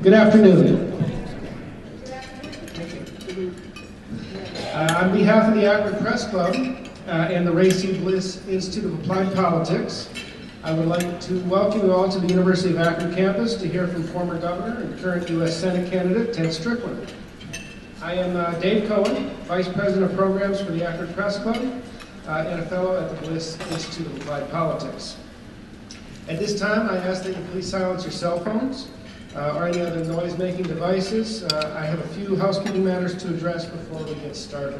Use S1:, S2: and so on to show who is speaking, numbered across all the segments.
S1: Good afternoon. On behalf of the Akron Press Club and the Ray C. Bliss Institute of Applied Politics, I would like to welcome you all to the University of Akron campus to hear from former Governor and current U.S. Senate candidate Ted Strickland. I am Dave Cohen, Vice President of Programs for the Akron Press Club and a fellow at the Bliss Institute of Applied Politics. At this time, I ask that you please silence your cell phones or any other noise-making devices. I have a few housekeeping matters to address before we get started.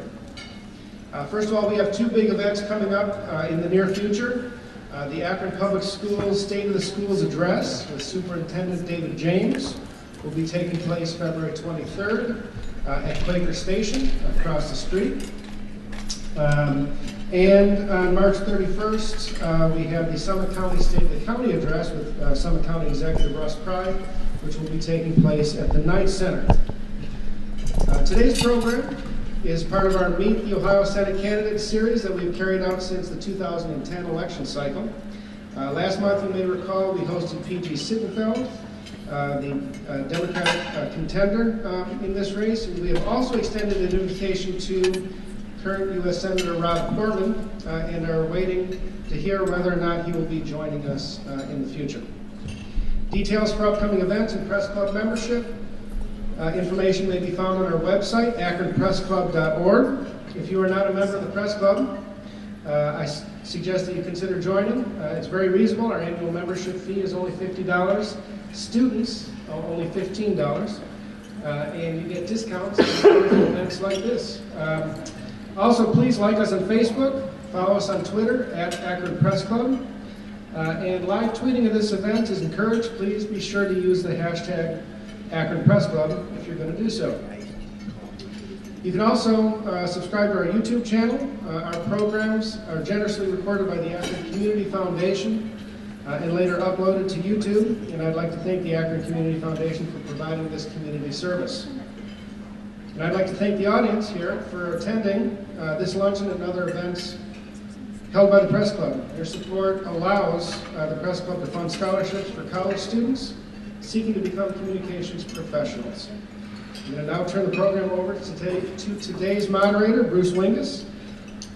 S1: First of all, we have two big events coming up in the near future. The Akron Public Schools State of the Schools Address with Superintendent David James will be taking place February 23rd at Quaker Station across the street. And on March 31st, we have the Summit County State of the County Address with Summit County Executive Russ Pride, which will be taking place at the Knight Center. Today's program is part of our Meet the Ohio Senate Candidates series that we've carried out since the 2010 election cycle. Last month, you may recall, we hosted P.G. Sittenfeld, the Democratic contender in this race. And we have also extended an invitation to current U.S. Senator Rob Portman and are waiting to hear whether or not he will be joining us in the future. Details for upcoming events and Press Club membership information may be found on our website, akronpressclub.org. If you are not a member of the Press Club, I suggest that you consider joining. It's very reasonable. Our annual membership fee is only $50. Students, only $15. And you get discounts for events like this. Also, please like us on Facebook, follow us on Twitter at Akron Press Club, and live tweeting of this event is encouraged. Please be sure to use the hashtag Akron Press Club if you're going to do so. You can also subscribe to our YouTube channel. Our programs are generously recorded by the Akron Community Foundation and later uploaded to YouTube, and I'd like to thank the Akron Community Foundation for providing this community service. And I'd like to thank the audience here for attending this luncheon and other events held by the Press Club. Your support allows the Press Club to fund scholarships for college students seeking to become communications professionals. I'm going to now turn the program over to today's moderator, Bruce Wingus.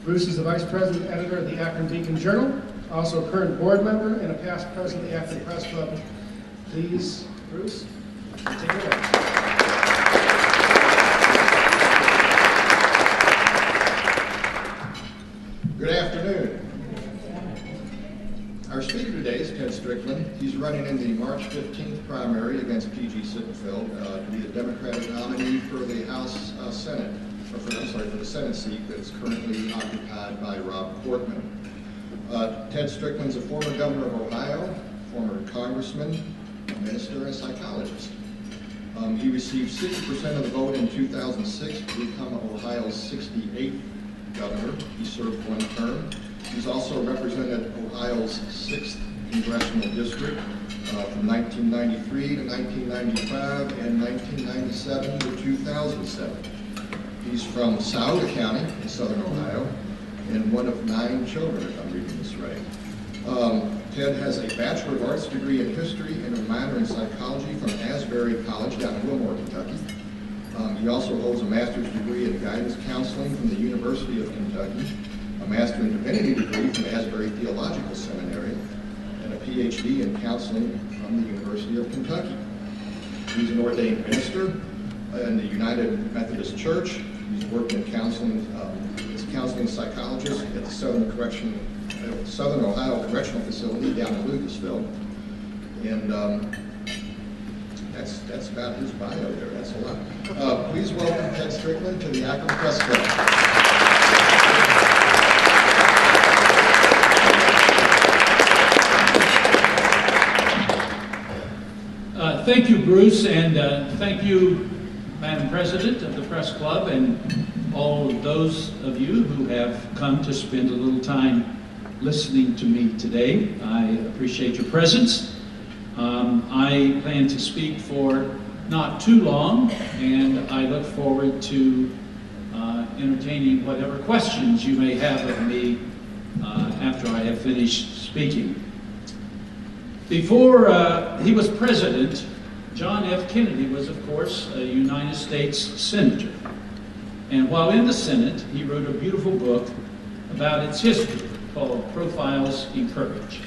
S1: Bruce is the Vice President Editor of the Akron Beacon Journal, also a current board member and a past president of the Akron Press Club. Please, Bruce, take it away.
S2: Good afternoon. Our speaker today is Ted Strickland. He's running in the March 15th primary against P.G. Sittenfeld to be the Democratic nominee for the House Senate, or for the Senate seat that's currently occupied by Rob Portman. Ted Strickland's a former governor of Ohio, former congressman, a minister, and a psychologist. He received 60% of the vote in 2006 to become Ohio's 68th governor. He served one term. He's also represented Ohio's 6th congressional district from 1993 to 1995 and 1997 to 2007. He's from Sauga County in southern Ohio and one of 9 children, if I'm reading this right. Ted has a Bachelor of Arts degree in history and a minor in psychology from Asbury College down in Wilmore, Kentucky. He also holds a master's degree in guidance counseling from the University of Kentucky, a master in divinity degree from Asbury Theological Seminary, and a PhD in counseling from the University of Kentucky. He's an ordained minister in the United Methodist Church. He's worked in counseling as a counseling psychologist at the Southern Ohio Correctional Facility down in Lucasville. And that's about his bio there. That's a lot. Please welcome Ted Strickland to the Akron Press Club.
S3: Thank you, Bruce, and thank you, Madam President of the Press Club, and all of those of you who have come to spend a little time listening to me today. I appreciate your presence. I plan to speak for not too long, and I look forward to entertaining whatever questions you may have of me after I have finished speaking. Before he was president, John F. Kennedy was, of course, a United States Senator. And while in the Senate, he wrote a beautiful book about its history called Profiles in Courage.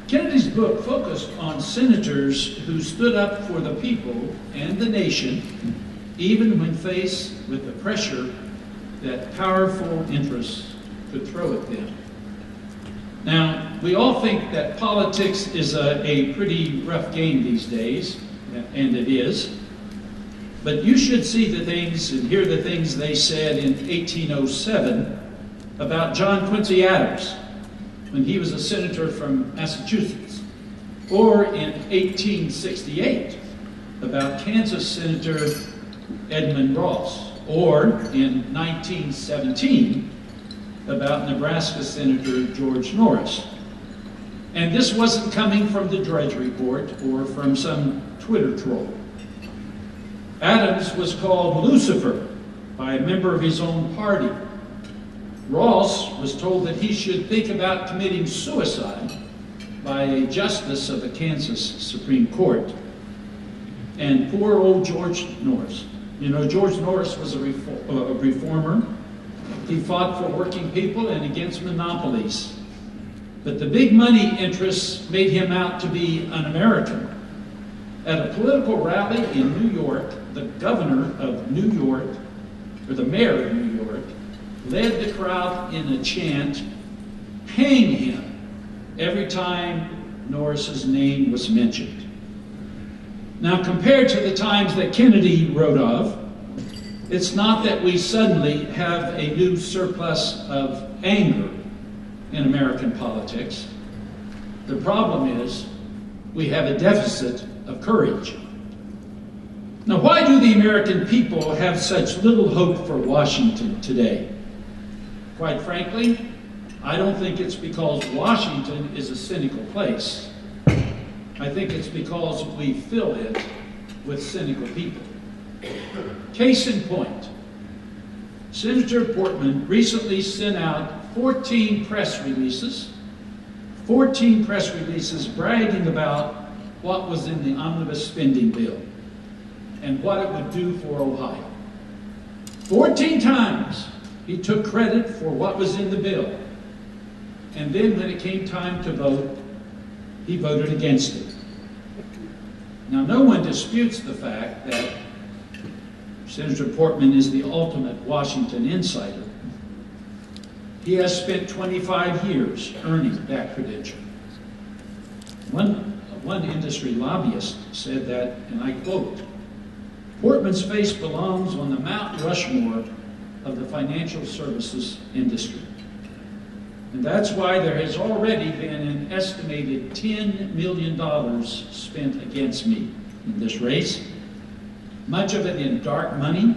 S3: Kennedy's book focused on senators who stood up for the people and the nation, even when faced with the pressure that powerful interests could throw at them. Now, we all think that politics is a pretty rough game these days, and it is. But you should see the things and hear the things they said in 1807 about John Quincy Adams when he was a senator from Massachusetts, or in 1868 about Kansas Senator Edmund Ross, or in 1917 about Nebraska Senator George Norris. And this wasn't coming from the Drudge Report or from some Twitter troll. Adams was called Lucifer by a member of his own party. Ross was told that he should think about committing suicide by a justice of the Kansas Supreme Court. And poor old George Norris. You know, George Norris was a reformer. He fought for working people and against monopolies. But the big money interests made him out to be un-American. At a political rally in New York, the governor of New York, or the mayor of New York, led the crowd in a chant, "Hang him," every time Norris's name was mentioned. Now, compared to the times that Kennedy wrote of, it's not that we suddenly have a new surplus of anger in American politics. The problem is we have a deficit of courage. Now, why do the American people have such little hope for Washington today? Quite frankly, I don't think it's because Washington is a cynical place. I think it's because we fill it with cynical people. Case in point, Senator Portman recently sent out 14 press releases bragging about what was in the omnibus spending bill and what it would do for Ohio. 14 times he took credit for what was in the bill. And then when it came time to vote, he voted against it. Now, no one disputes the fact that Senator Portman is the ultimate Washington insider. He has spent 25 years earning that credential. One industry lobbyist said that, and I quote, "Portman's face belongs on the Mount Rushmore of the financial services industry." And that's why there has already been an estimated $10 million spent against me in this race, much of it in dark money,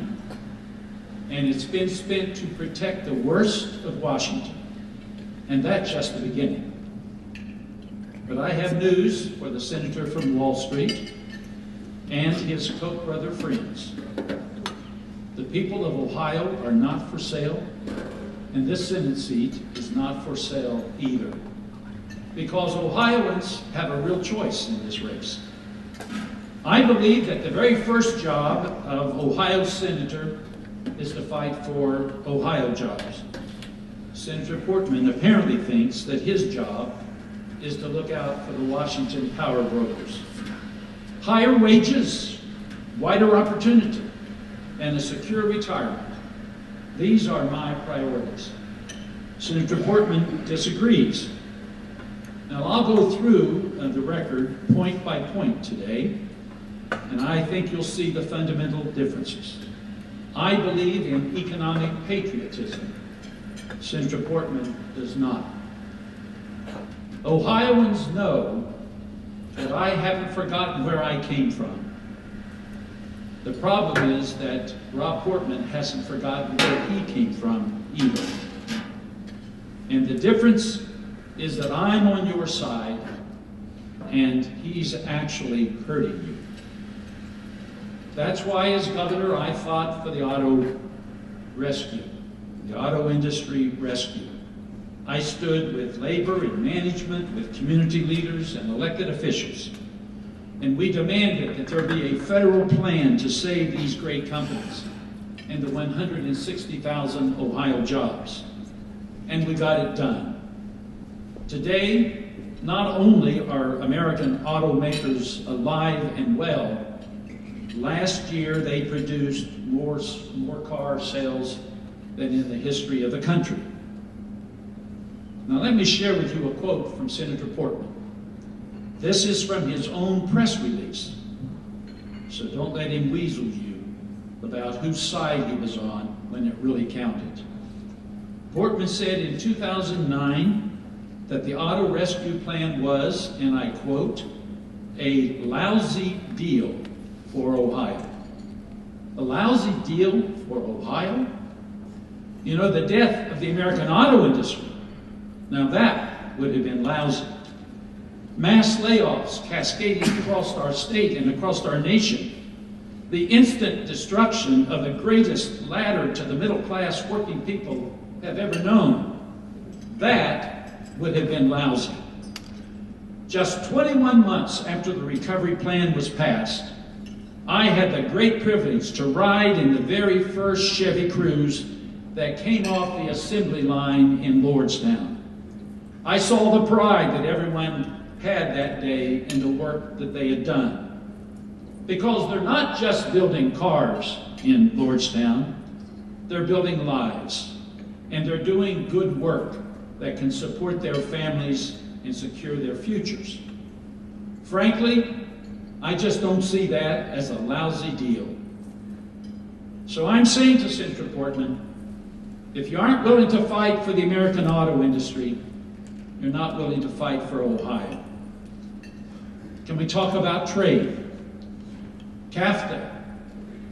S3: and it's been spent to protect the worst of Washington. And that's just the beginning. But I have news for the senator from Wall Street and his Koch brother friends. The people of Ohio are not for sale, and this Senate seat is not for sale either. Because Ohioans have a real choice in this race. I believe that the very first job of Ohio senator is to fight for Ohio jobs. Senator Portman apparently thinks that his job is to look out for the Washington power brokers. Higher wages, wider opportunity, and a secure retirement. These are my priorities. Senator Portman disagrees. Now, I'll go through the record point by point today, and I think you'll see the fundamental differences. I believe in economic patriotism. Senator Portman does not. Ohioans know that I haven't forgotten where I came from. The problem is that Rob Portman hasn't forgotten where he came from either. And the difference is that I'm on your side and he's actually hurting you. That's why as governor I fought for the auto rescue, the auto industry rescue. I stood with labor and management, with community leaders and elected officials. And we demanded that there be a federal plan to save these great companies and the 160,000 Ohio jobs. And we got it done. Today, not only are American automakers alive and well, last year they produced more car sales than in the history of the country. Now let me share with you a quote from Senator Portman. This is from his own press release, so don't let him weasel you about whose side he was on when it really counted. Portman said in 2009 that the auto rescue plan was, and I quote, a lousy deal for Ohio. A lousy deal for Ohio? You know, the death of the American auto industry, now that would have been lousy. Mass layoffs cascading across our state and across our nation. The instant destruction of the greatest ladder to the middle class working people have ever known. That would have been lousy. Just 21 months after the recovery plan was passed, I had the great privilege to ride in the very first Chevy Cruze that came off the assembly line in Lordstown. I saw the pride that everyone had that day in the work that they had done. Because they're not just building cars in Lordstown, they're building lives. And they're doing good work that can support their families and secure their futures. Frankly, I just don't see that as a lousy deal. So I'm saying to Senator Portman, if you aren't willing to fight for the American auto industry, you're not willing to fight for Ohio. Can we talk about trade? CAFTA,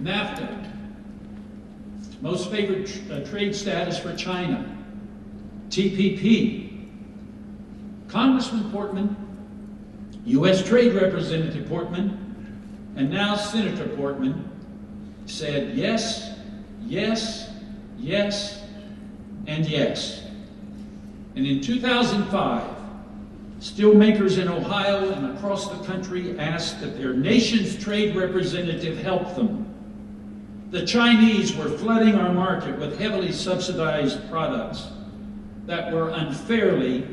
S3: NAFTA, most favored trade status for China, TPP. Congressman Portman, U.S. Trade Representative Portman, and now Senator Portman said yes, yes, yes, and yes. And in 2005, steelmakers in Ohio and across the country asked that their nation's trade representative help them. The Chinese were flooding our market with heavily subsidized products that were unfairly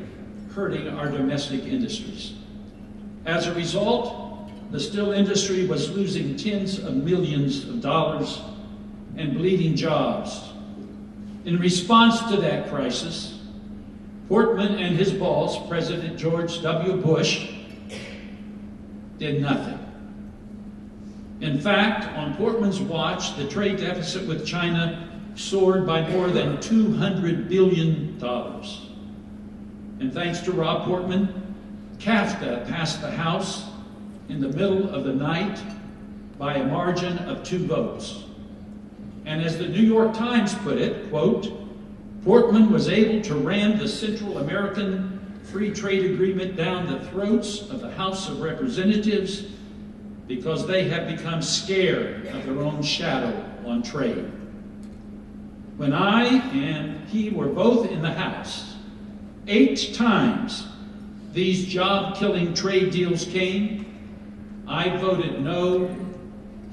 S3: hurting our domestic industries. As a result, the steel industry was losing tens of millions of dollars and bleeding jobs. In response to that crisis, Portman and his boss, President George W. Bush, did nothing. In fact, on Portman's watch, the trade deficit with China soared by more than $200 billion. And thanks to Rob Portman, CAFTA passed the House in the middle of the night by a margin of 2 votes. And as the New York Times put it, quote, Portman was able to ram the Central American Free Trade Agreement down the throats of the House of Representatives because they have become scared of their own shadow on trade. When I and he were both in the House, 8 times these job-killing trade deals came, I voted no,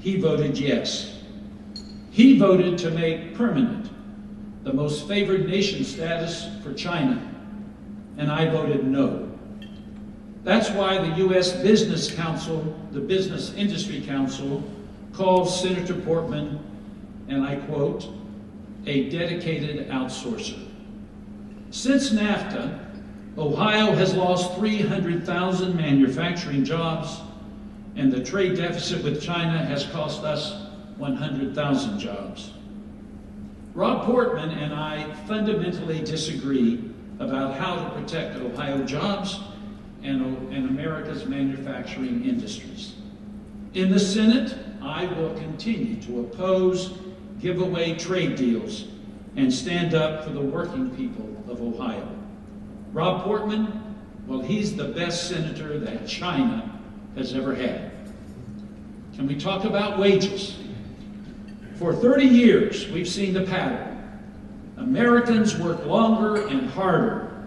S3: he voted yes. He voted to make permanent the most favored nation status for China, and I voted no. That's why the U.S. Business Council, the Business Industry Council, calls Senator Portman, and I quote, a dedicated outsourcer. Since NAFTA, Ohio has lost 300,000 manufacturing jobs, and the trade deficit with China has cost us 100,000 jobs. Rob Portman and I fundamentally disagree about how to protect Ohio jobs and America's manufacturing industries. In the Senate, I will continue to oppose giveaway trade deals and stand up for the working people of Ohio. Rob Portman, well, he's the best senator that China has ever had. Can we talk about wages? For 30 years, we've seen the pattern. Americans work longer and harder.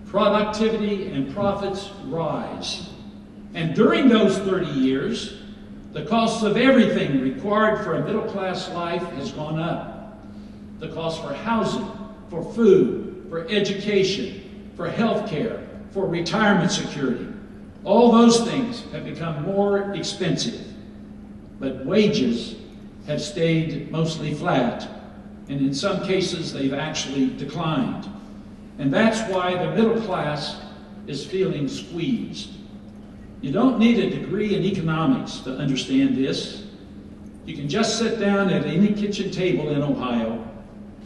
S3: Productivity and profits rise. And during those 30 years, the cost of everything required for a middle-class life has gone up. The cost for housing, for food, for education, for health care, for retirement security. All those things have become more expensive. But wages have stayed mostly flat, and in some cases they've actually declined. And that's why the middle class is feeling squeezed. You don't need a degree in economics to understand this. You can just sit down at any kitchen table in Ohio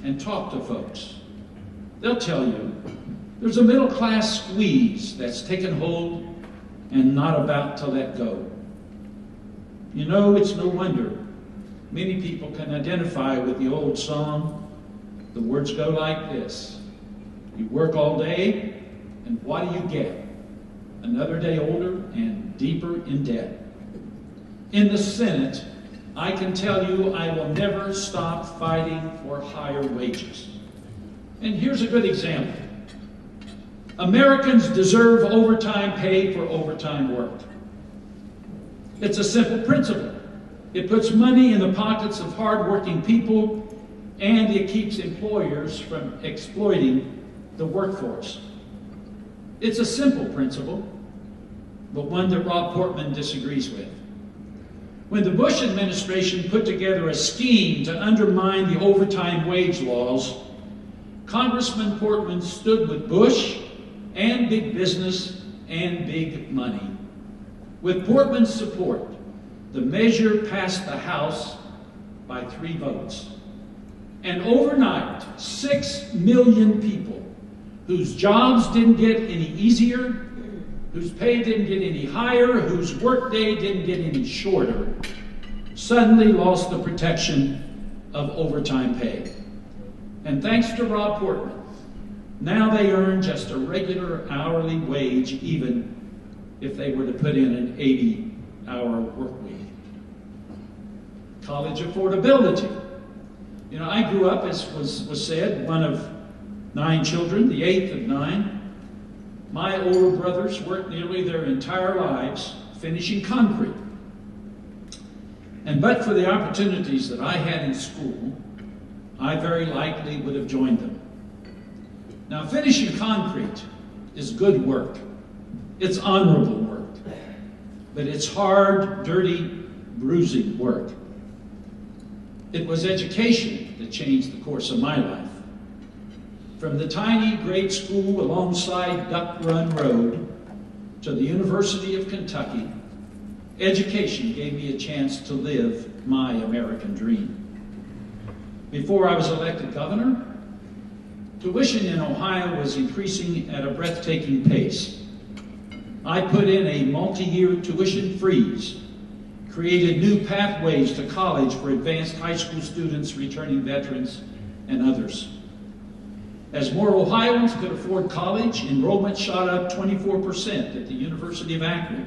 S3: and talk to folks. They'll tell you there's a middle class squeeze that's taken hold and not about to let go. You know, it's no wonder many people can identify with the old song. The words go like this: you work all day, and what do you get? Another day older and deeper in debt. In the Senate, I can tell you I will never stop fighting for higher wages. And here's a good example. Americans deserve overtime pay for overtime work. It's a simple principle. It puts money in the pockets of hardworking people, and it keeps employers from exploiting the workforce. It's a simple principle, but one that Rob Portman disagrees with. When the Bush administration put together a scheme to undermine the overtime wage laws, Congressman Portman stood with Bush and big business and big money. With Portman's support, the measure passed the House by 3 votes. And overnight, 6 million people whose jobs didn't get any easier, whose pay didn't get any higher, whose workday didn't get any shorter, suddenly lost the protection of overtime pay. And thanks to Rob Portman, now they earn just a regular hourly wage, even if they were to put in an 80-hour work week. College affordability. You know, I grew up, as was said, one of 9 children, the 8th of 9. My older brothers worked nearly their entire lives finishing concrete. And but for the opportunities that I had in school, I very likely would have joined them. Now, finishing concrete is good work. It's honorable work. But it's hard, dirty, bruising work. It was education that changed the course of my life. From the tiny grade school alongside Duck Run Road to the University of Kentucky, education gave me a chance to live my American dream. Before I was elected governor, tuition in Ohio was increasing at a breathtaking pace. I put in a multi-year tuition freeze, created new pathways to college for advanced high school students, returning veterans, and others. As more Ohioans could afford college, enrollment shot up 24% at the University of Akron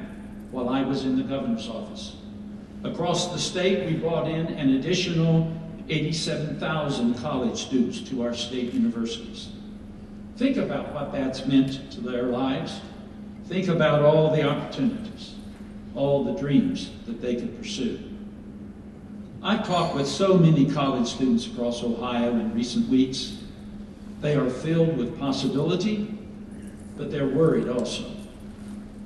S3: while I was in the governor's office. Across the state, we brought in an additional 87,000 college students to our state universities. Think about what that's meant to their lives. Think about all the opportunities, all the dreams that they could pursue. I've talked with so many college students across Ohio in recent weeks. They are filled with possibility, but they're worried also.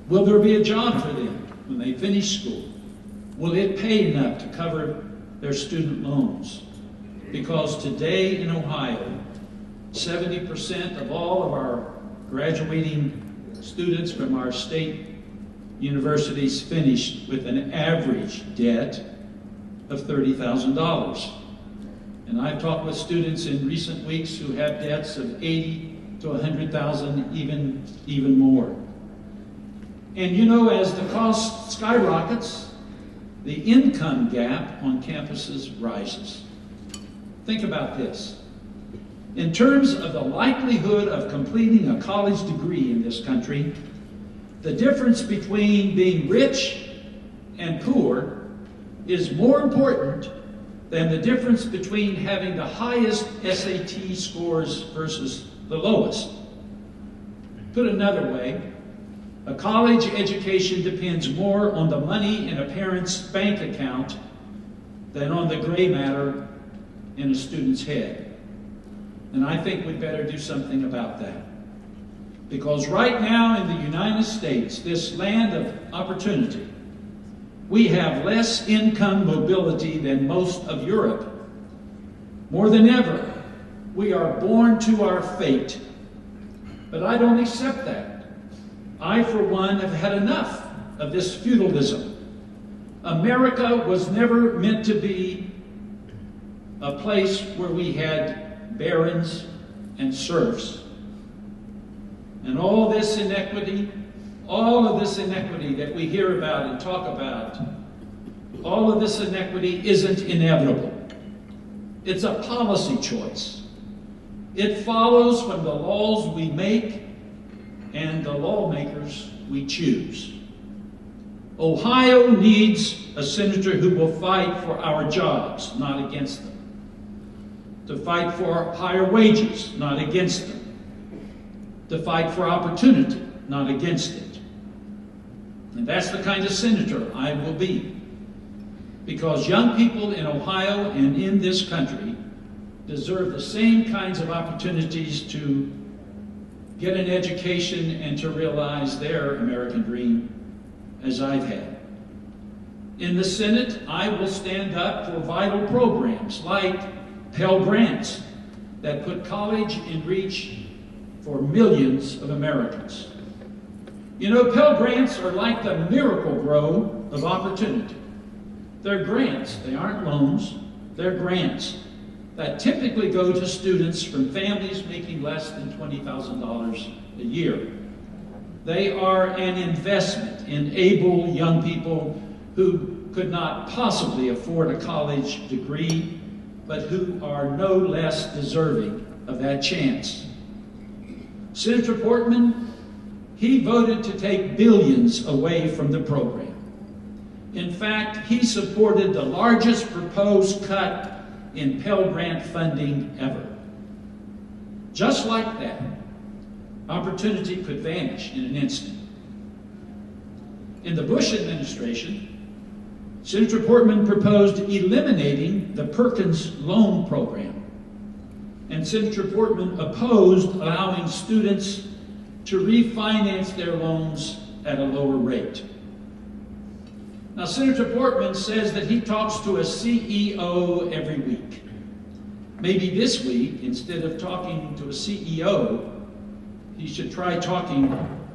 S3: Will there be a job for them when they finish school? Will it pay enough to cover their student loans? Because today in Ohio, 70% of all of our graduating students from our state universities finish with an average debt of $30,000. And I've talked with students in recent weeks who have debts of $80,000 to $100,000, even more. And you know, as the cost skyrockets, the income gap on campuses rises. Think about this. In terms of the likelihood of completing a college degree in this country, the difference between being rich and poor is more important than the difference between having the highest SAT scores versus the lowest. Put another way, A college education depends more on the money in a parent's bank account than on the gray matter in a student's head. And I think we'd better do something about that. Because right now in the United States, this land of opportunity, we have less income mobility than most of Europe. More than ever, we are born to our fate. But I don't accept that. I, for one, have had enough of this feudalism. America was never meant to be a place where we had barons and serfs. And all this inequity, all of this inequity that we hear about and talk about, all of this inequity isn't inevitable. It's a policy choice. It follows from the laws we make and the lawmakers we choose. Ohio needs a senator who will fight for our jobs, not against them. To fight for higher wages, not against them. To fight for opportunity, not against it. And that's the kind of senator I will be. Because young people in Ohio and in this country deserve the same kinds of opportunities to get an education and to realize their American dream as I've had. In the Senate, I will stand up for vital programs like Pell Grants that put college in reach for millions of Americans. You know, Pell Grants are like the Miracle Grow of opportunity. They're grants. They aren't loans. They're grants that typically go to students from families making less than $20,000 a year. They are an investment in able young people who could not possibly afford a college degree, but who are no less deserving of that chance. Senator Portman, he voted to take billions away from the program. In fact, he supported the largest proposed cut in Pell Grant funding ever. Just like that, opportunity could vanish in an instant. In the Bush administration, Senator Portman proposed eliminating the Perkins Loan Program, and Senator Portman opposed allowing students to refinance their loans at a lower rate. Now, Senator Portman says that he talks to a CEO every week. Maybe this week, instead of talking to a CEO, he should try talking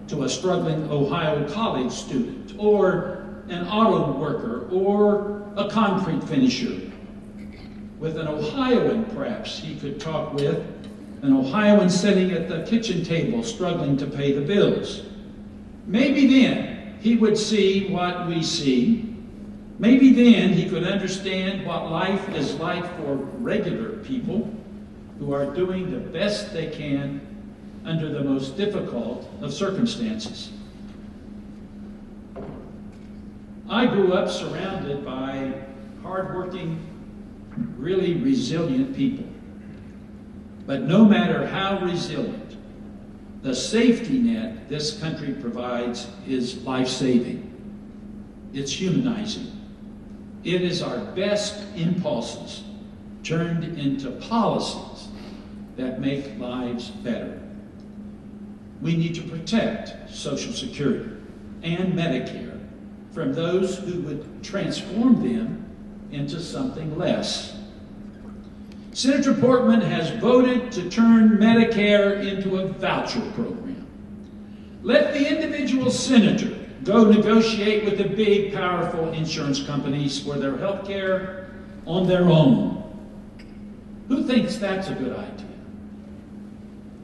S3: to a struggling Ohio college student, or an auto worker, or a concrete finisher. With an Ohioan, perhaps, he could talk with, an Ohioan sitting at the kitchen table struggling to pay the bills. Maybe then he would see what we see. Maybe then he could understand what life is like for regular people who are doing the best they can under the most difficult of circumstances. I grew up surrounded by hardworking, really resilient people. But no matter how resilient, the safety net this country provides is life-saving. It's humanizing. It is our best impulses turned into policies that make lives better. We need to protect Social Security and Medicare from those who would transform them into something less. Senator Portman has voted to turn Medicare into a voucher program. Let the individual senator go negotiate with the big, powerful insurance companies for their health care on their own. Who thinks that's a good idea?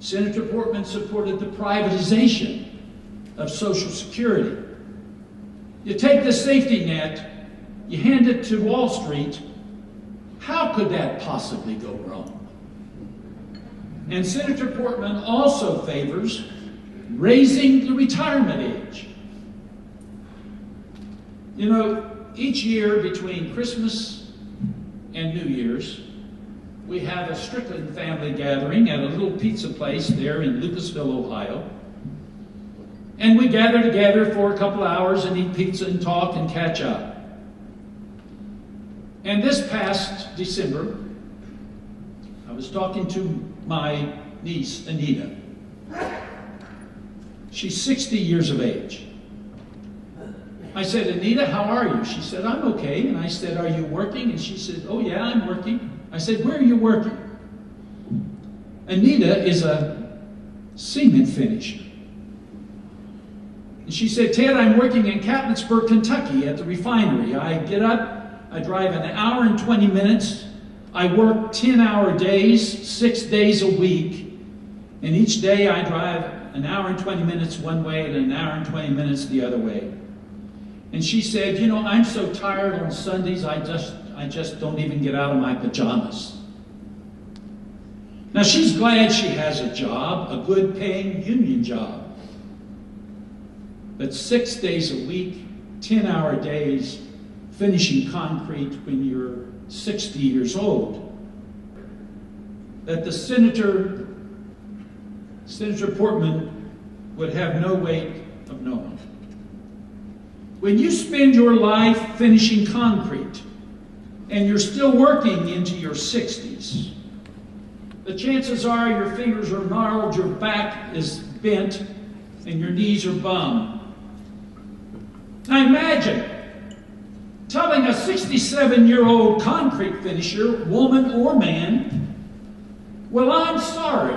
S3: Senator Portman supported the privatization of Social Security. You take the safety net, you hand it to Wall Street. How could that possibly go wrong? And Senator Portman also favors raising the retirement age. You know, each year between Christmas and New Year's, we have a Strickland family gathering at a little pizza place there in Lucasville, Ohio. And we gather together for a couple of hours and eat pizza and talk and catch up. And this past December, I was talking to my niece, Anita. She's 60 years of age. I said, Anita, how are you? She said, I'm okay. And I said, are you working? And she said, oh yeah, I'm working. I said, where are you working? Anita is a cement finisher. And she said, Ted, I'm working in Catlettsburg, Kentucky at the refinery. I get up, I drive an hour and 20 minutes. I work 10-hour days, 6 days a week. And each day I drive an hour and 20 minutes one way and an hour and 20 minutes the other way. And she said, you know, I'm so tired on Sundays, I just don't even get out of my pajamas. Now, she's glad she has a job, a good paying union job. But 6 days a week, 10-hour days, finishing concrete when you're 60 years old. That the Senator Portman would have no way of knowing. When you spend your life finishing concrete and you're still working into your 60s, the chances are your fingers are gnarled, your back is bent, and your knees are bummed. Now imagine telling a 67-year-old concrete finisher, woman or man, well, I'm sorry,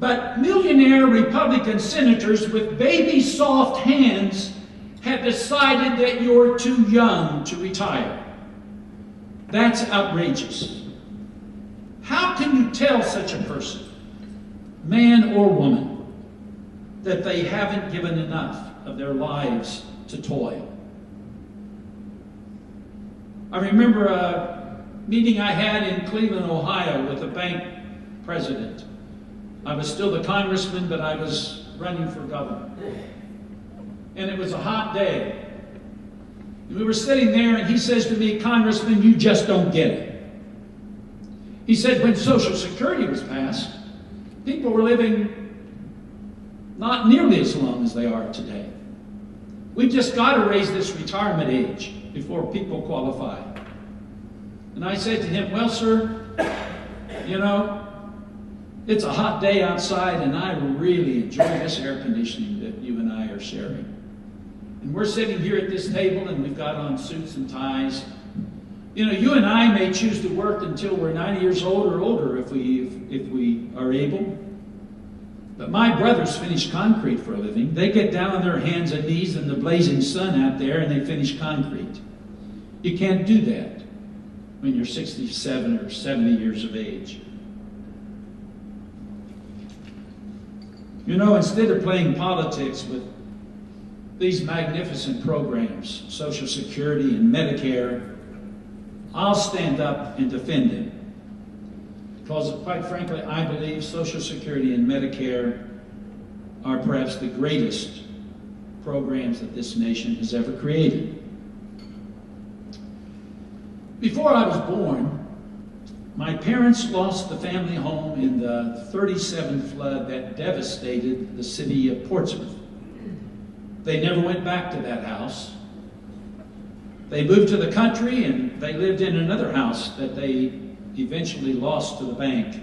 S3: but millionaire Republican senators with baby soft hands have decided that you're too young to retire. That's outrageous. How can you tell such a person, man or woman, that they haven't given enough of their lives to toil? I remember a meeting I had in Cleveland, Ohio with a bank president. I was still the congressman, but I was running for governor. And it was a hot day. And we were sitting there and he says to me, Congressman, you just don't get it. He said when Social Security was passed, people were living not nearly as long as they are today. We've just got to raise this retirement age before people qualify. And I said to him, well, sir, you know, it's a hot day outside and I really enjoy this air conditioning that you and I are sharing. And we're sitting here at this table and we've got on suits and ties. You know, you and I may choose to work until we're 90 years old or older if we are able. But my brothers finish concrete for a living. They get down on their hands and knees in the blazing sun out there and they finish concrete. You can't do that when you're 67 or 70 years of age. You know, instead of playing politics with these magnificent programs, Social Security and Medicare, I'll stand up and defend it. Because quite frankly, I believe Social Security and Medicare are perhaps the greatest programs that this nation has ever created. Before I was born, my parents lost the family home in the 37 flood that devastated the city of Portsmouth. They never went back to that house. They moved to the country and they lived in another house that they eventually lost to the bank.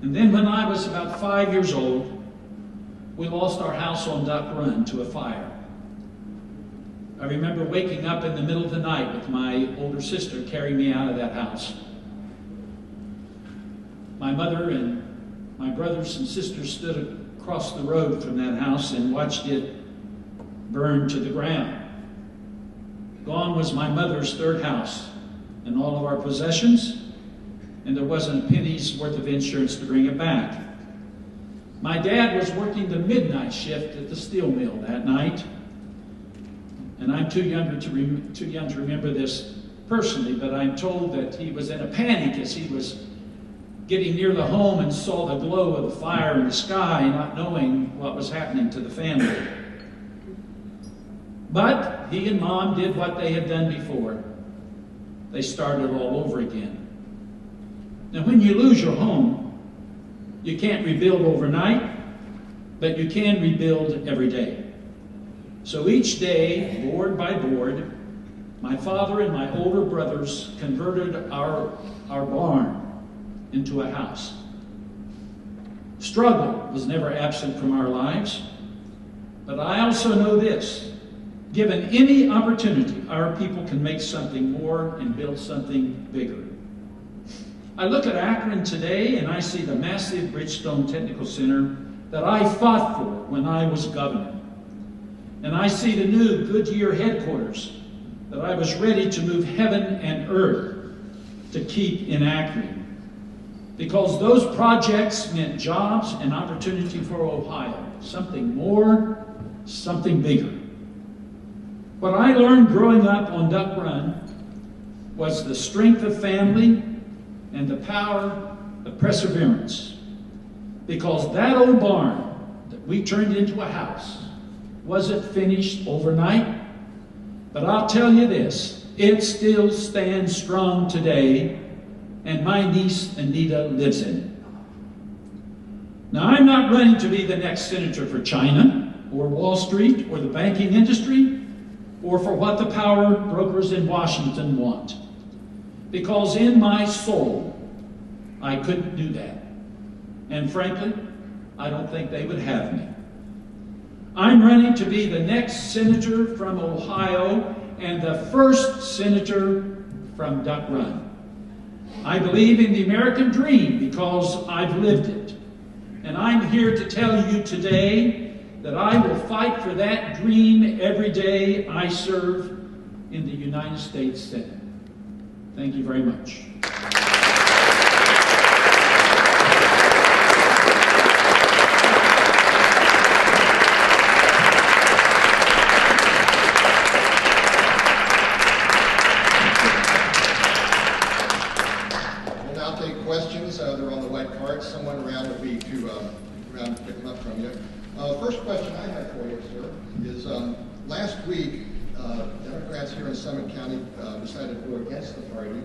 S3: And then when I was about 5 years old, we lost our house on Duck Run to a fire. I remember waking up in the middle of the night with my older sister carrying me out of that house. My mother and my brothers and sisters stood across the road from that house and watched it burn to the ground. Gone was my mother's third house and all of our possessions, and there wasn't a penny's worth of insurance to bring it back. My dad was working the midnight shift at the steel mill that night, and I'm too young to remember this personally, but I'm told that he was in a panic as he was getting near the home and saw the glow of the fire in the sky, not knowing what was happening to the family. But he and Mom did what they had done before. They started all over again. Now, when you lose your home, you can't rebuild overnight. but you can rebuild every day. So each day, board by board, my father and my older brothers converted our barn into a house. Struggle was never absent from our lives, but I also know this: given any opportunity, our people can make something more and build something bigger. I look at Akron today and I see the massive Bridgestone Technical Center that I fought for when I was governor. And I see the new Goodyear headquarters that I was ready to move heaven and earth to keep in Akron, because those projects meant jobs and opportunity for Ohio, something more, something bigger. What I learned growing up on Duck Run was the strength of family and the power of perseverance, because that old barn that we turned into a house wasn't finished overnight, but I'll tell you this, it still stands strong today, and my niece Anita lives in it. Now, I'm not running to be the next senator for China, or Wall Street, or the banking industry, or for what the power brokers in Washington want, because in my soul, I couldn't do that. And frankly, I don't think they would have me. I'm running to be the next senator from Ohio and the first senator from Duck Run. I believe in the American dream because I've lived it. And I'm here to tell you today that I will fight for that dream every day I serve in the United States Senate. Thank you very much.
S2: Questions, they're on the white cards. Someone around would be to pick them up from you. First question I have for you, sir, is last week, Democrats here in Summit County decided to go against the party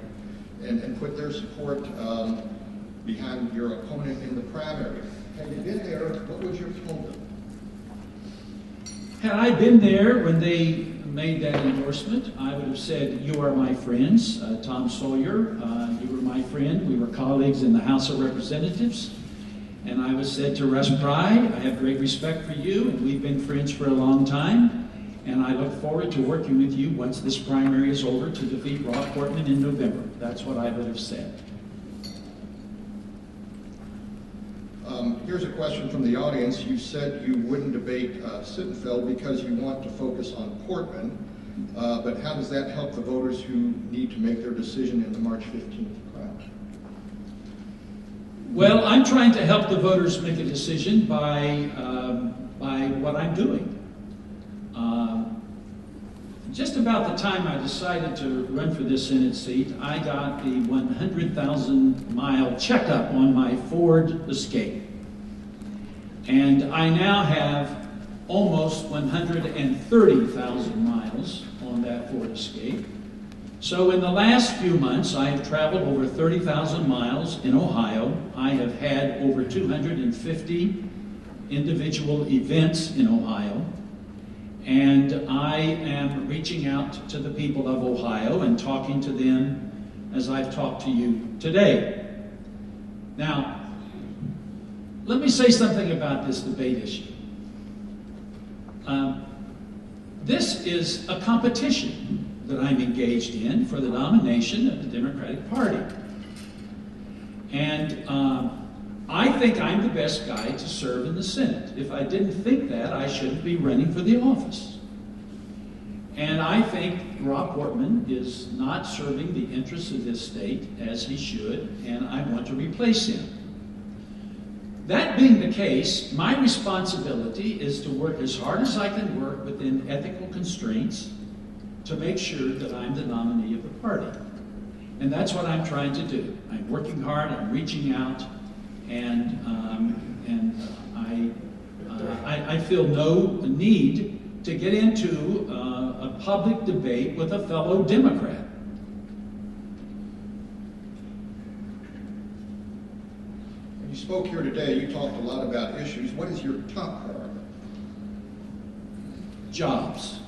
S2: and put their support behind your opponent in the primary. Had you been there, what would you have told them?
S3: Had I been there when they made that endorsement, I would have said, you are my friends. Tom Sawyer, you were my friend. We were colleagues in the House of Representatives. And I was said to Russ Pride, I have great respect for you, and we've been friends for a long time. And I look forward to working with you once this primary is over to defeat Rob Portman in November. That's what I would have said.
S2: Here's a question from the audience. You said you wouldn't debate Sittenfeld because you want to focus on Portman, but how does that help the voters who need to make their decision in the March 15th crowd?
S3: Well, I'm trying to help the voters make a decision by what I'm doing. Just about the time I decided to run for this Senate seat, I got the 100,000-mile checkup on my Ford Escape. And I now have almost 130,000 miles on that Ford Escape. So in the last few months, I have traveled over 30,000 miles in Ohio. I have had over 250 individual events in Ohio. And I am reaching out to the people of Ohio and talking to them as I've talked to you today. Now, let me say something about this debate issue. This is a competition that I'm engaged in for the nomination of the Democratic Party. And I think I'm the best guy to serve in the Senate. If I didn't think that, I shouldn't be running for the office. And I think Rob Portman is not serving the interests of this state as he should, and I want to replace him. That being the case, my responsibility is to work as hard as I can work within ethical constraints to make sure that I'm the nominee of the party. And that's what I'm trying to do. I'm working hard, I'm reaching out, and I feel no need to get into a public debate with a fellow Democrat.
S2: spoke here today, you talked a lot about issues. What is your top priority?
S3: Jobs.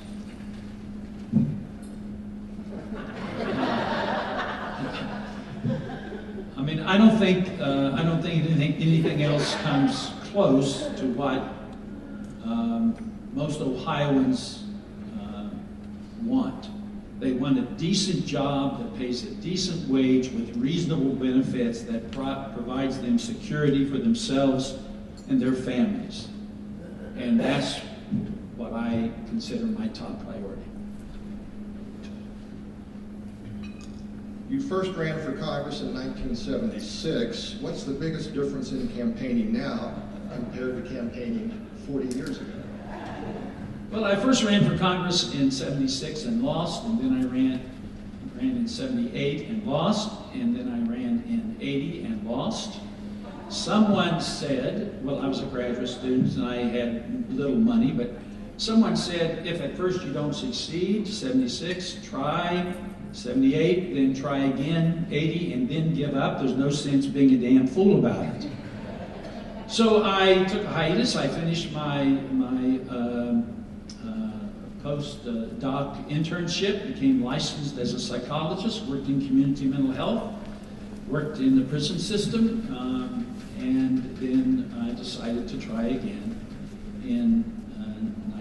S3: I mean, I don't think anything else comes close to what most Ohioans want. They want a decent job that pays a decent wage with reasonable benefits that provides them security for themselves and their families. And that's what I consider my top priority.
S2: You first ran for Congress in 1976. What's the biggest difference in campaigning now compared to campaigning 40 years ago?
S3: Well, I first ran for Congress in 76 and lost, and then I ran in 78 and lost, and then I ran in 80 and lost. Someone said, well, I was a graduate student and I had little money, but someone said, if at first you don't succeed, 76, try, 78, then try again, 80, and then give up. There's no sense being a damn fool about it. So I took a hiatus. I finished my post-doc internship, became licensed as a psychologist, worked in community mental health, worked in the prison system, and then I decided to try again in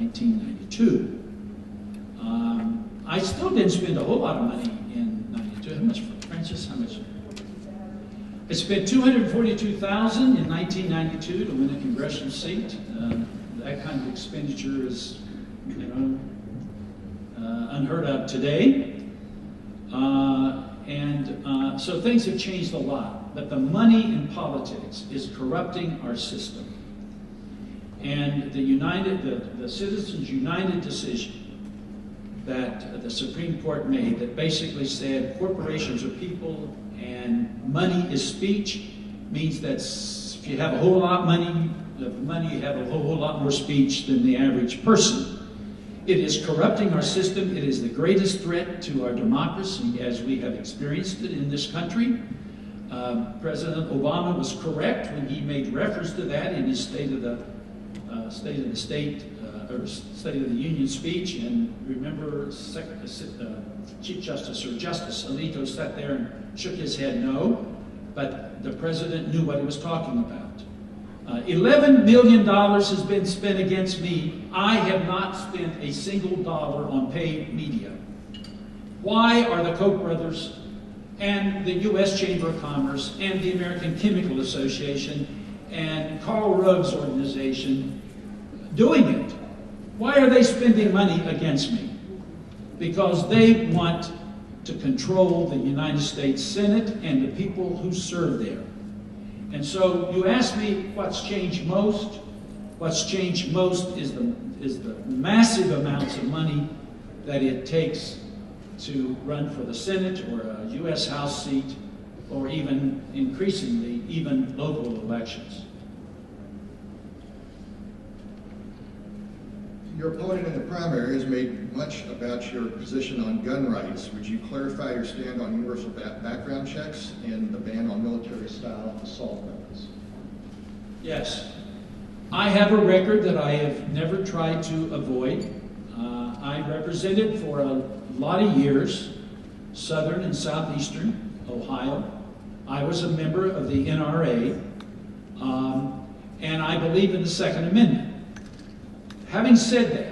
S3: 1992. I still didn't spend a whole lot of money in 92. How much for Francis? How much? I spent $242,000 in 1992 to win a congressional seat. That kind of expenditure is, unheard of today. So things have changed a lot. But the money in politics is corrupting our system. And the Citizens United decision that the Supreme Court made that basically said corporations are people and money is speech means that if you have a whole lot of money, you have a whole lot more speech than the average person. It is corrupting our system. It is the greatest threat to our democracy as we have experienced it in this country. President Obama was correct when he made reference to that in his State of the Union speech. And remember, Chief Justice or Justice Alito sat there and shook his head no, but the president knew what he was talking about. $11 million has been spent against me. I have not spent a single dollar on paid media. Why are the Koch brothers and the U.S. Chamber of Commerce and the American Chemical Association and Karl Rove's organization doing it? Why are they spending money against me? Because they want to control the United States Senate and the people who serve there. And so you ask me what's changed most. What's changed most is the massive amounts of money that it takes to run for the Senate or a U.S. House seat, or even increasingly, even local elections.
S2: Your opponent in the primary has made much about your position on gun rights. Would you clarify your stand on universal background checks and the ban on military-style assault weapons?
S3: Yes. I have a record that I have never tried to avoid. I represented for a lot of years southern and southeastern Ohio. I was a member of the NRA, and I believe in the Second Amendment. Having said that,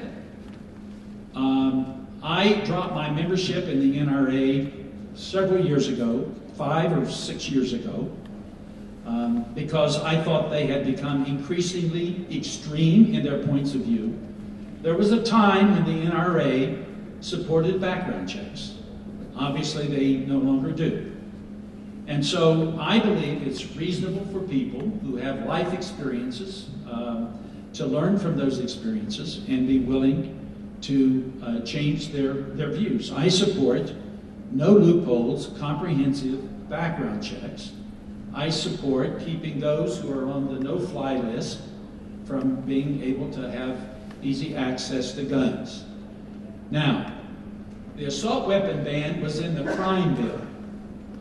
S3: I dropped my membership in the NRA several years ago, 5 or 6 years ago, because I thought they had become increasingly extreme in their points of view. There was a time when the NRA supported background checks. Obviously, they no longer do. And so I believe it's reasonable for people who have life experiences to learn from those experiences and be willing to change their views. I support no loopholes, comprehensive background checks. I support keeping those who are on the no-fly list from being able to have easy access to guns. Now, the assault weapon ban was in the crime bill.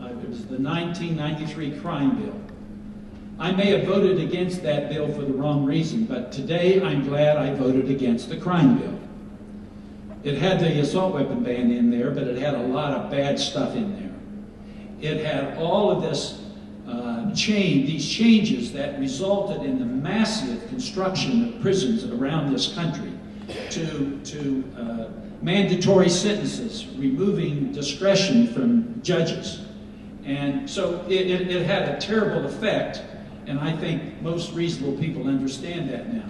S3: It was the 1993 crime bill. I may have voted against that bill for the wrong reason, but today I'm glad I voted against the crime bill. It had the assault weapon ban in there, but it had a lot of bad stuff in there. It had all of this these changes that resulted in the massive construction of prisons around this country, to mandatory sentences, removing discretion from judges. And so it had a terrible effect, and I think most reasonable people understand that now.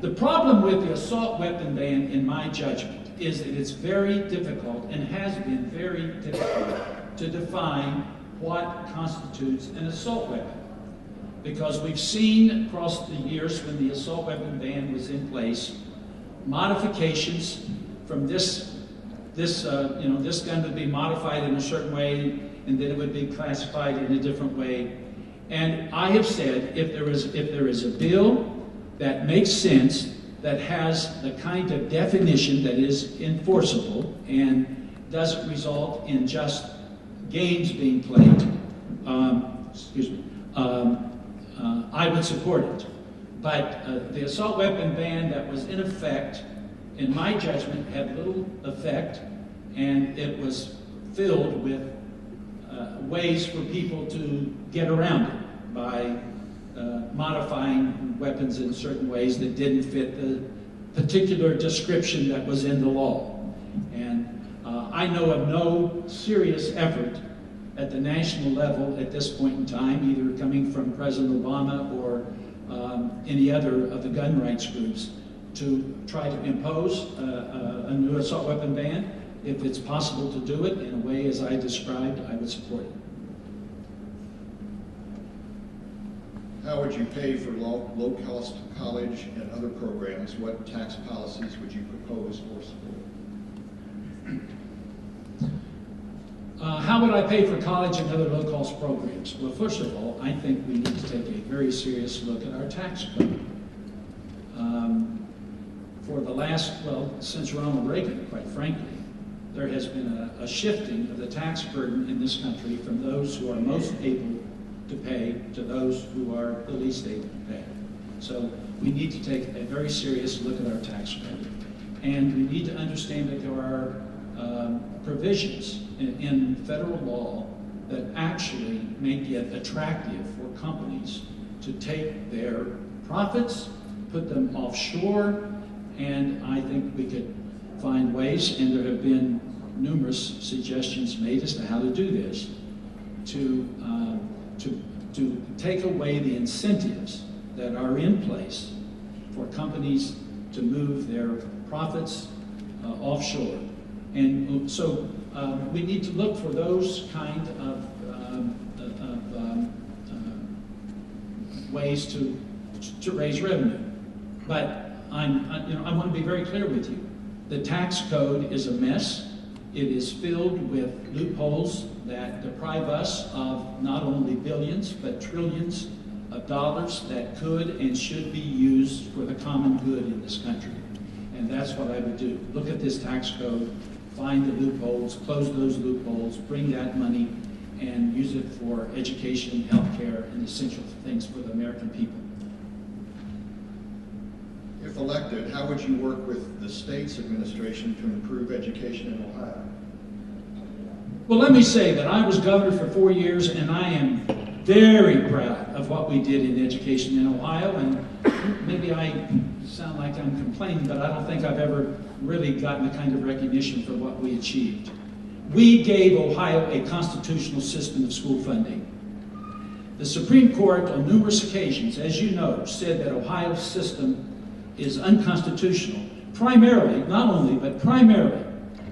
S3: The problem with the assault weapon ban, in my judgment, is that it's very difficult, and has been very difficult, to define what constitutes an assault weapon. Because we've seen across the years when the assault weapon ban was in place, modifications from this gun would be modified in a certain way, and then it would be classified in a different way. And I have said, if there is a bill that makes sense, that has the kind of definition that is enforceable and doesn't result in just games being played, I would support it. But the assault weapon ban that was in effect, in my judgment, had little effect, and it was filled with ways for people to get around it by modifying weapons in certain ways that didn't fit the particular description that was in the law. And I know of no serious effort at the national level at this point in time, either coming from President Obama or any other of the gun rights groups, to try to impose a new assault weapon ban. If it's possible to do it in a way as I described, I would support it.
S2: How would you pay for low-cost college and other programs? What tax policies would you propose or support?
S3: How would I pay for college and other low-cost programs? Well, first of all, I think we need to take a very serious look at our tax code. For the last, since Ronald Reagan, quite frankly, there has been a shifting of the tax burden in this country from those who are most able to pay to those who are the least able to pay. So we need to take a very serious look at our tax code. And we need to understand that there are provisions in federal law that actually make it attractive for companies to take their profits, put them offshore, and I think we could find ways, and there have been numerous suggestions made as to how to do this, to take away the incentives that are in place for companies to move their profits offshore. And so we need to look for those kind of ways to raise revenue. But I want to be very clear with you. The tax code is a mess. It is filled with loopholes that deprive us of not only billions, but trillions of dollars that could and should be used for the common good in this country. And that's what I would do. Look at this tax code, find the loopholes, close those loopholes, bring that money, and use it for education, healthcare, and essential things for the American people.
S2: If elected, how would you work with the state's administration to improve education in Ohio?
S3: Well, let me say that I was governor for 4 years, and I am very proud of what we did in education in Ohio. And maybe I sound like I'm complaining, but I don't think I've ever really gotten the kind of recognition for what we achieved. We gave Ohio a constitutional system of school funding. The Supreme Court on numerous occasions, as you know, said that Ohio's system is unconstitutional, primarily, not only, but primarily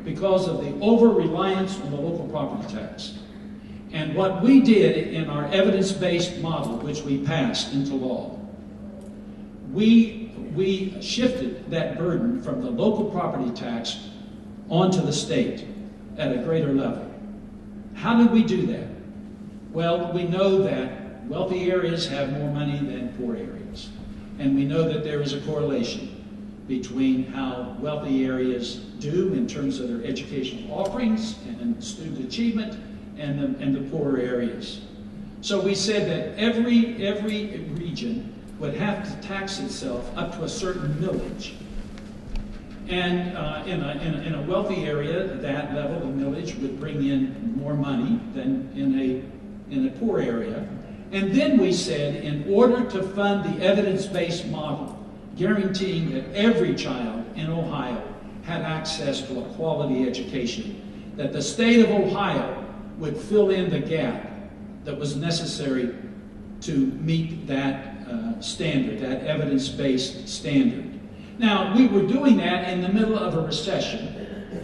S3: because of the over-reliance on the local property tax. And what we did in our evidence-based model, which we passed into law, we shifted that burden from the local property tax onto the state at a greater level. How did we do that? Well, we know that wealthy areas have more money than poor areas. And we know that there is a correlation between how wealthy areas do in terms of their educational offerings and student achievement and the poorer areas. So we said that every region would have to tax itself up to a certain millage. And in a wealthy area, that level of millage would bring in more money than in a poor area. And then we said, in order to fund the evidence-based model, guaranteeing that every child in Ohio had access to a quality education, that the state of Ohio would fill in the gap that was necessary to meet that standard, that evidence-based standard. Now, we were doing that in the middle of a recession,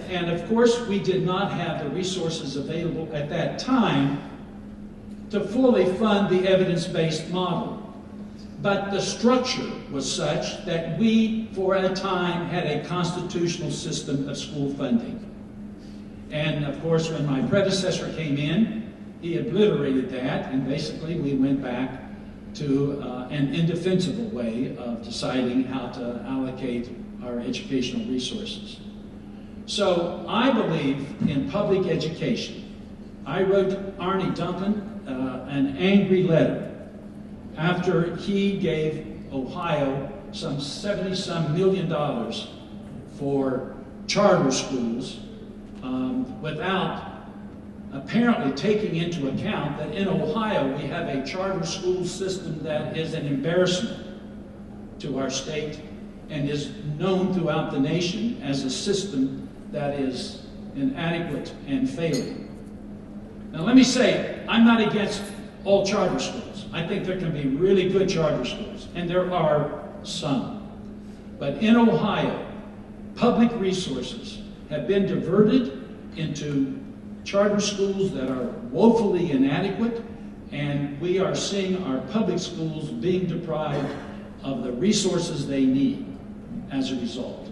S3: and of course we did not have the resources available at that time to fully fund the evidence-based model. But the structure was such that we, for a time, had a constitutional system of school funding. And of course, when my predecessor came in, he obliterated that, and basically we went back to an indefensible way of deciding how to allocate our educational resources. So I believe in public education. I wrote Arne Duncan an angry letter after he gave Ohio some $70-some million for charter schools without apparently taking into account that in Ohio we have a charter school system that is an embarrassment to our state and is known throughout the nation as a system that is inadequate and failing. Now let me say, I'm not against all charter schools. I think there can be really good charter schools, and there are some. But in Ohio, public resources have been diverted into charter schools that are woefully inadequate, and we are seeing our public schools being deprived of the resources they need as a result.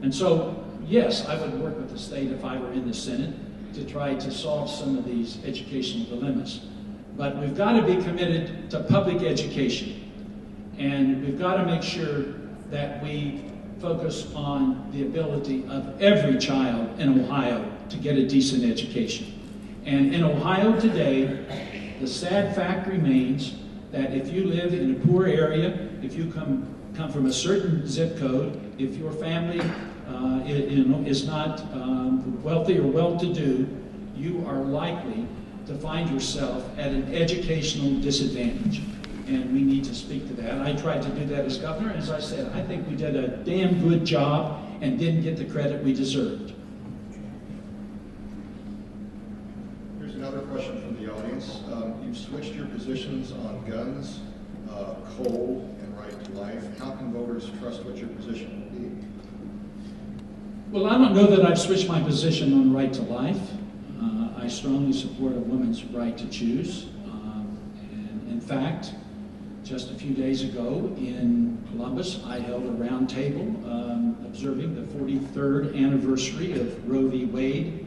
S3: And so, yes, I would work with the state if I were in the Senate to try to solve some of these educational dilemmas. But we've got to be committed to public education, and we've got to make sure that we focus on the ability of every child in Ohio to get a decent education. And in Ohio today, the sad fact remains that if you live in a poor area, if you come from a certain zip code, if your family is not wealthy or well-to-do, you are likely to find yourself at an educational disadvantage. And we need to speak to that. I tried to do that as governor. As I said, I think we did a damn good job and didn't get the credit we deserved.
S2: Here's another question from the audience. You've switched your positions on guns, coal, and right to life. How can voters trust what your position will be?
S3: Well, I don't know that I've switched my position on right to life. I strongly support a woman's right to choose. And in fact, just a few days ago in Columbus, I held a round table observing the 43rd anniversary of Roe v. Wade.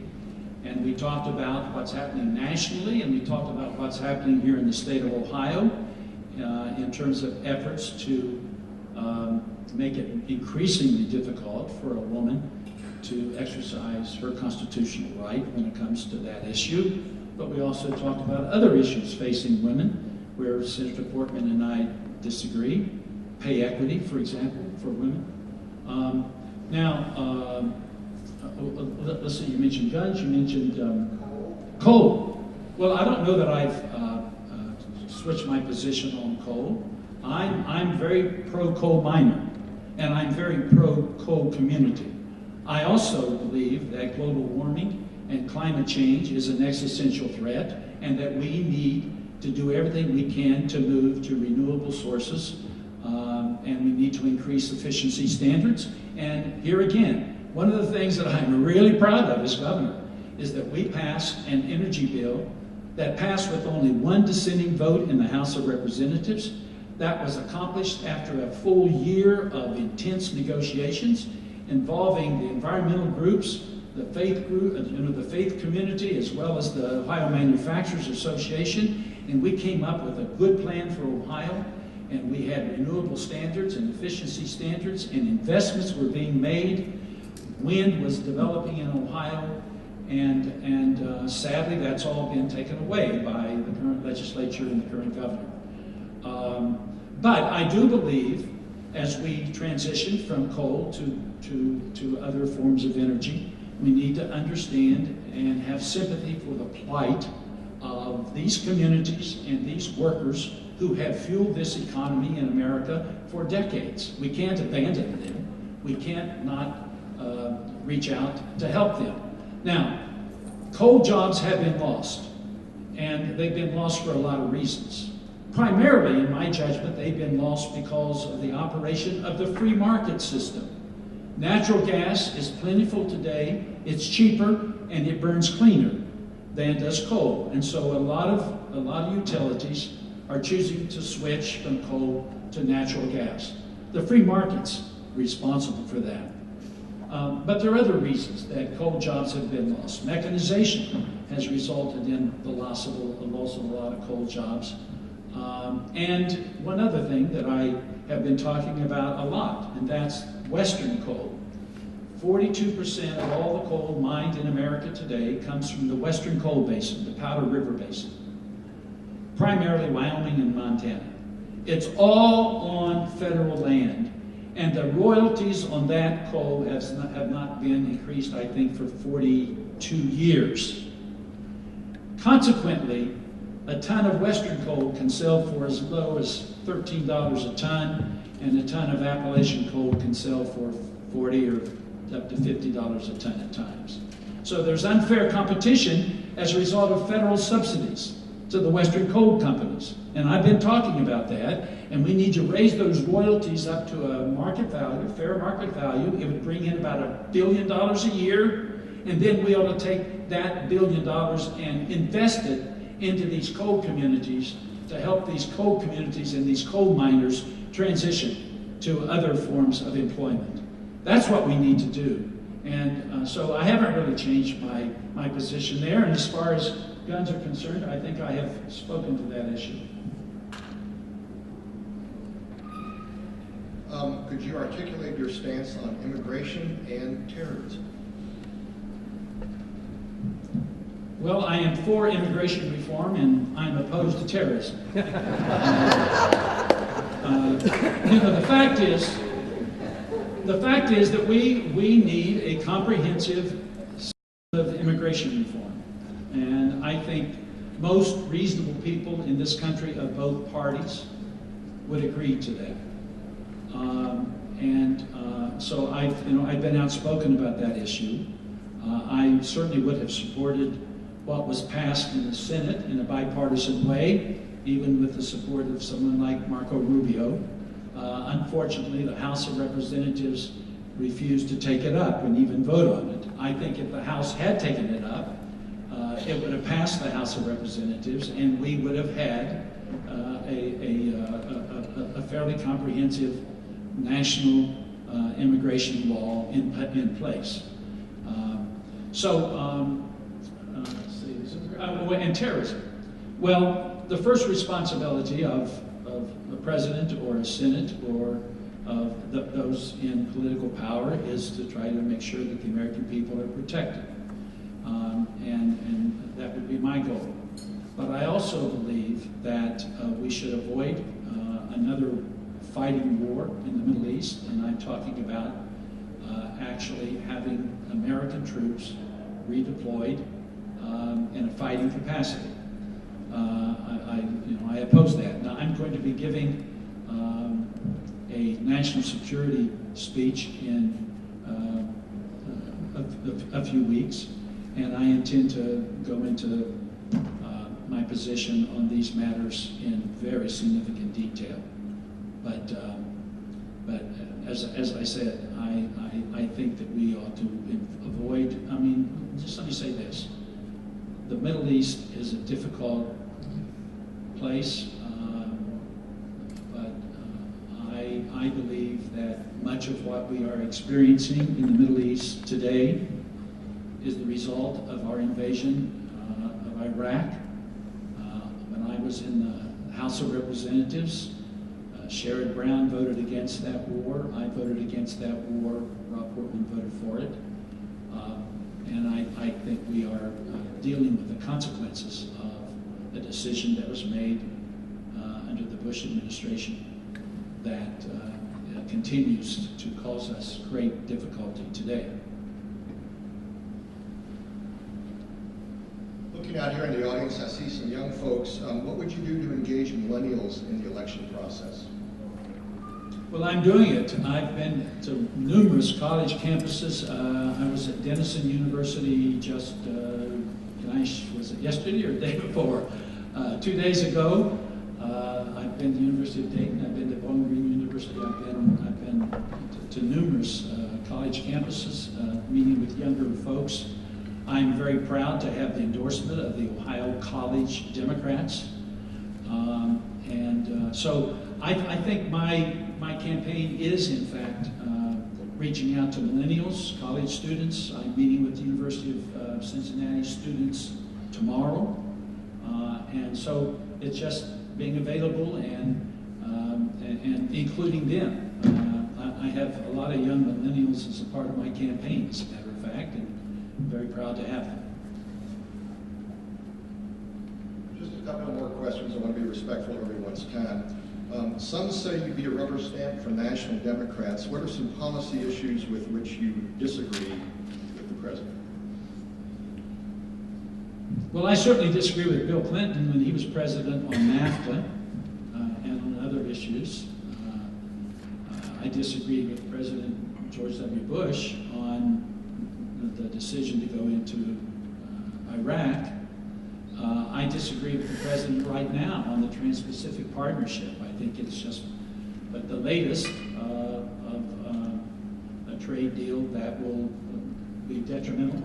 S3: And we talked about what's happening nationally, and we talked about what's happening here in the state of Ohio in terms of efforts to make it increasingly difficult for a woman to exercise her constitutional right when it comes to that issue. But we also talked about other issues facing women, where Senator Portman and I disagree. Pay equity, for example, for women. Let's see, you mentioned guns, you mentioned coal. Well, I don't know that I've switched my position on coal. I'm very pro-coal miner, and I'm very pro-coal community. I also believe that global warming and climate change is an existential threat, and that we need to do everything we can to move to renewable sources, and we need to increase efficiency standards. And here again, one of the things that I'm really proud of as governor is that we passed an energy bill that passed with only one dissenting vote in the House of Representatives. That was accomplished after a full year of intense negotiations involving the environmental groups, the faith group, the faith community, as well as the Ohio Manufacturers Association, and we came up with a good plan for Ohio, and we had renewable standards and efficiency standards, and investments were being made. Wind was developing in Ohio, And sadly, that's all been taken away by the current legislature and the current governor. But I do believe, as we transition from coal to other forms of energy, we need to understand and have sympathy for the plight of these communities and these workers who have fueled this economy in America for decades. We can't abandon them. We can't not reach out to help them. Now, coal jobs have been lost, and they've been lost for a lot of reasons. Primarily, in my judgment, they've been lost because of the operation of the free market system. Natural gas is plentiful today, it's cheaper, and it burns cleaner than does coal. And so a lot of utilities are choosing to switch from coal to natural gas. The free market's responsible for that. But there are other reasons that coal jobs have been lost. Mechanization has resulted in the loss of a lot of coal jobs. And one other thing that I have been talking about a lot, and that's Western coal. 42% of all the coal mined in America today comes from the Western Coal Basin, the Powder River Basin, primarily Wyoming and Montana. It's all on federal land, and the royalties on that coal have not been increased, I think, for 42 years. Consequently, a ton of Western coal can sell for as low as $13 a ton, and a ton of Appalachian coal can sell for $40 or up to $50 a ton at times. So there's unfair competition as a result of federal subsidies to the Western coal companies. And I've been talking about that, and we need to raise those royalties up to a market value, fair market value. It would bring in about $1 billion a year, and then we ought to take that $1 billion and invest it into these coal communities to help these coal communities and these coal miners transition to other forms of employment. That's what we need to do. And so I haven't really changed my position there. And as far as guns are concerned, I think I have spoken to that issue.
S2: Could you articulate your stance on immigration and terrorism?
S3: Well, I am for immigration reform, and I'm opposed to terrorism. The fact is that we need a comprehensive system of immigration reform, and I think most reasonable people in this country of both parties would agree to that. So I've been outspoken about that issue. I certainly would have supported what was passed in the Senate in a bipartisan way, even with the support of someone like Marco Rubio. Unfortunately, the House of Representatives refused to take it up and even vote on it. I think if the House had taken it up, it would have passed the House of Representatives, and we would have had a fairly comprehensive national immigration law in place. And terrorism. Well, the first responsibility of a president or a senate or of those in political power is to try to make sure that the American people are protected. And that would be my goal. But I also believe that we should avoid another fighting war in the Middle East, and I'm talking about actually having American troops redeployed in a fighting capacity. I oppose that. Now, I'm going to be giving a national security speech in a few weeks, and I intend to go into my position on these matters in very significant detail. But as I said, I think that we ought to avoid, just let me say this. The Middle East is a difficult place, but I believe that much of what we are experiencing in the Middle East today is the result of our invasion of Iraq. When I was in the House of Representatives, Sherrod Brown voted against that war. I voted against that war. Rob Portman voted for it. And I think we consequences of the decision that was made under the Bush administration that continues to cause us great difficulty today.
S2: Looking out here in the audience, I see some young folks. What would you do to engage millennials in the election process?
S3: Well, I'm doing it. I've been to numerous college campuses. I was at Denison University just, was it yesterday or the day before? 2 days ago. I've been to the University of Dayton. I've been to Bowling Green University. I've been to numerous college campuses, meeting with younger folks. I'm very proud to have the endorsement of the Ohio College Democrats. So I think my campaign is, in fact, reaching out to millennials, college students. I'm meeting with the University of Cincinnati students tomorrow. And so it's just being available and including them. I have a lot of young millennials as a part of my campaign, as a matter of fact, and I'm very proud to have them.
S2: Just a couple more questions. I want to be respectful of everyone's time. Some say you'd be a rubber stamp for national Democrats. What are some policy issues with which you disagree with the president?
S3: Well, I certainly disagree with Bill Clinton when he was president on NAFTA and on other issues. I disagree with President George W. Bush on the decision to go into Iraq. I disagree with the president right now on the Trans-Pacific Partnership. I think it's just but the latest of a trade deal that will be detrimental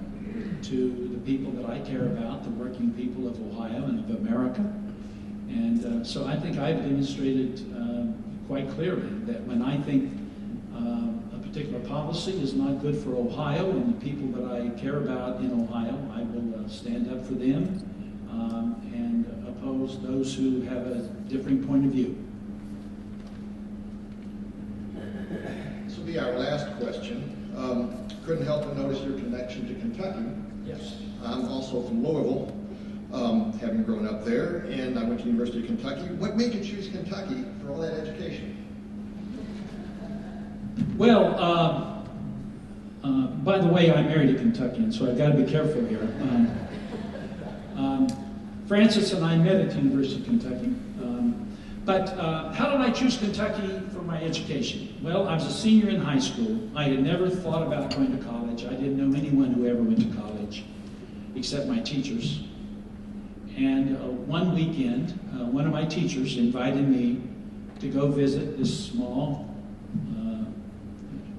S3: to the people that I care about, the working people of Ohio and of America. And so I think I've demonstrated quite clearly that when I think a particular policy is not good for Ohio and the people that I care about in Ohio, I will stand up for them and oppose those who have a differing point of view.
S2: This will be our last question. Couldn't help but notice your connection to Kentucky.
S3: Yes.
S2: I'm also from Louisville, having grown up there, and I went to the University of Kentucky. What made you choose Kentucky for all that education?
S3: Well, by the way, I'm married a Kentuckian, so I've got to be careful here. Francis and I met at the University of Kentucky. But how did I choose Kentucky for my education? Well, I was a senior in high school. I had never thought about going to college. I didn't know anyone who ever went to college, except my teachers. And one weekend, one of my teachers invited me to go visit this small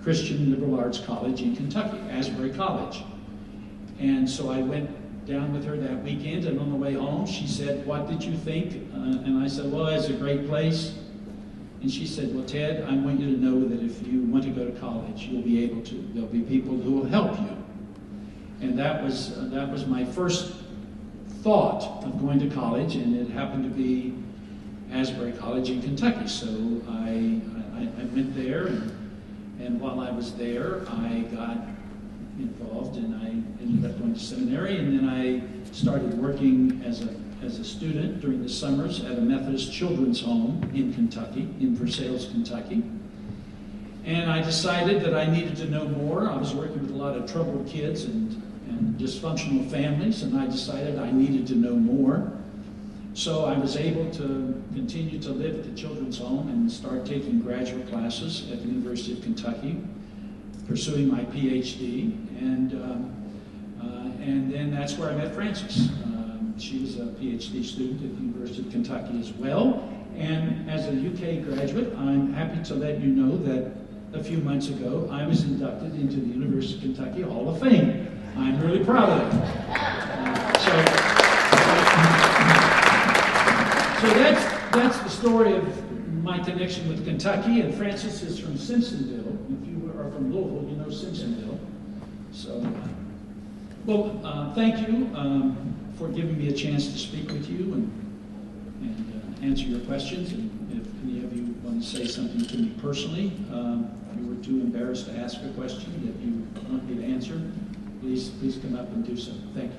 S3: Christian liberal arts college in Kentucky, Asbury College. And so I went down with her that weekend, and on the way home she said, "What did you think?" And I said, "Well, it's a great place." And she said, "Well, Ted, I want you to know that if you want to go to college, you'll be able to. There'll be people who will help you." And that was my first thought of going to college, and it happened to be Asbury College in Kentucky. So I went there, and while I was there, I got involved, and I ended up going to seminary, and then I started working as a student during the summers at a Methodist children's home in Kentucky, in Versailles, Kentucky. And I decided that I needed to know more. I was working with a lot of troubled kids and dysfunctional families, and I decided I needed to know more. So I was able to continue to live at the children's home and start taking graduate classes at the University of Kentucky, pursuing my PhD, and then that's where I met Frances. She was a PhD student at the University of Kentucky as well, and as a UK graduate, I'm happy to let you know that a few months ago, I was inducted into the University of Kentucky Hall of Fame. I'm really proud of it. So that's the story of my connection with Kentucky, and Frances is from Simpsonville. If you are from Louisville, you know Simpsonville. So, well, thank you for giving me a chance to speak with you and answer your questions. And if any of you want to say something to me personally, if you were too embarrassed to ask a question that you want me to answer, please come up and do so. Thank you.